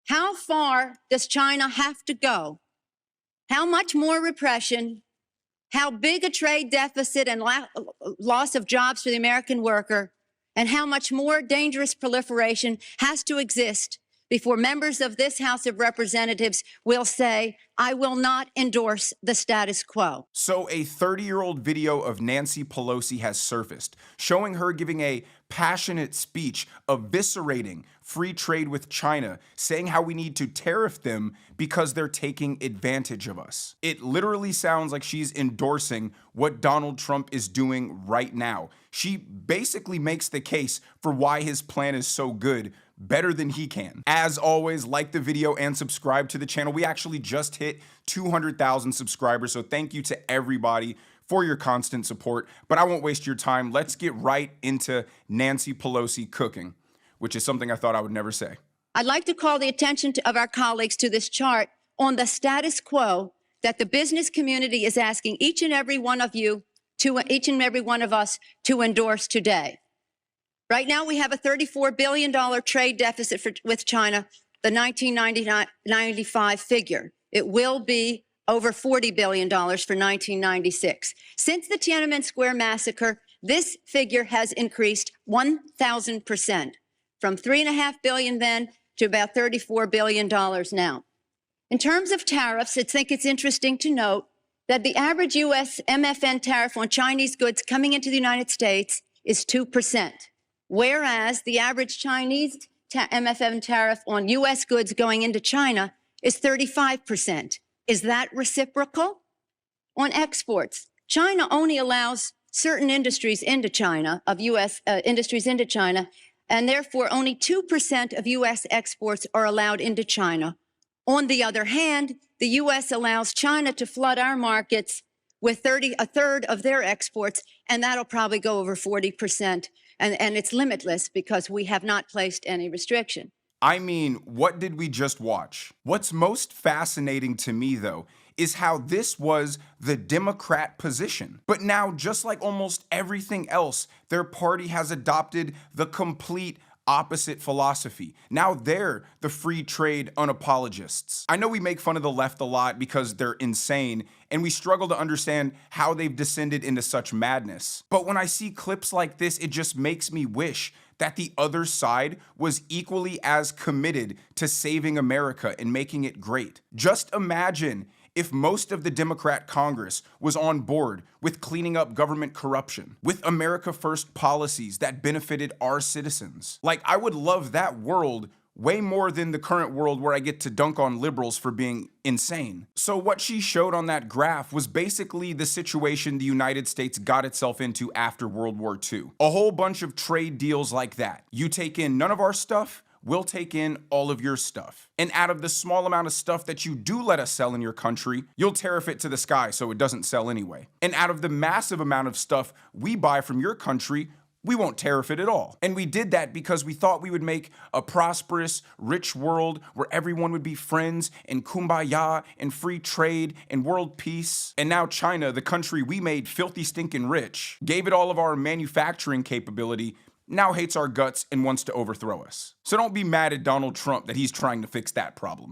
How far does China have to go? How much more repression? How big a trade deficit and loss of jobs for the American worker? And how much more dangerous proliferation has to exist before members of this House of Representatives will say, I will not endorse the status quo? So a 30-year-old video of Nancy Pelosi has surfaced, showing her giving a passionate speech eviscerating free trade with China, saying how we need to tariff them because they're taking advantage of us. It literally sounds like she's endorsing what Donald Trump is doing right now. She basically makes the case for why his plan is so good, better than he can. As always, like the video and subscribe to the channel. We actually just hit 200,000 subscribers, so thank you to everybody for your constant support. But I won't waste your time. Let's get right into Nancy Pelosi cooking, which is something I thought I would never say. I'd like to call the attention of our colleagues to this chart on the status quo that the business community is asking each and every one of you, each and every one of us to endorse today. Right now, we have a $34 billion trade deficit with China, the 1995 figure. It will be over $40 billion for 1996. Since the Tiananmen Square massacre, this figure has increased 1,000%, from $3.5 billion then to about $34 billion now. In terms of tariffs, I think it's interesting to note that the average U.S. MFN tariff on Chinese goods coming into the United States is 2%. Whereas the average Chinese MFN tariff on U.S. goods going into China is 35%. Is that reciprocal? On exports, China only allows certain industries into China, of U.S. Industries into China, and therefore only 2% of U.S. exports are allowed into China. On the other hand, the U.S. allows China to flood our markets with a third of their exports, and that'll probably go over 40%. And it's limitless because we have not placed any restriction. I mean, what did we just watch? What's most fascinating to me, though, is how this was the Democrat position. But now, just like almost everything else, their party has adopted the complete opposite philosophy. Now they're the free trade unapologists. I know we make fun of the left a lot because they're insane, and we struggle to understand how they've descended into such madness. But when I see clips like this, it just makes me wish that the other side was equally as committed to saving America and making it great. Just imagine if most of the Democrat Congress was on board with cleaning up government corruption, with America First policies that benefited our citizens. Like, I would love that world way more than the current world where I get to dunk on liberals for being insane. So what she showed on that graph was basically the situation the United States got itself into after World War II. A whole bunch of trade deals like that. You take in none of our stuff, we'll take in all of your stuff. And out of the small amount of stuff that you do let us sell in your country, you'll tariff it to the sky so it doesn't sell anyway. And out of the massive amount of stuff we buy from your country, we won't tariff it at all. And we did that because we thought we would make a prosperous, rich world where everyone would be friends and kumbaya and free trade and world peace. And now China, the country we made filthy stinking rich, gave it all of our manufacturing capability, now hates our guts and wants to overthrow us. So don't be mad at Donald Trump that he's trying to fix that problem.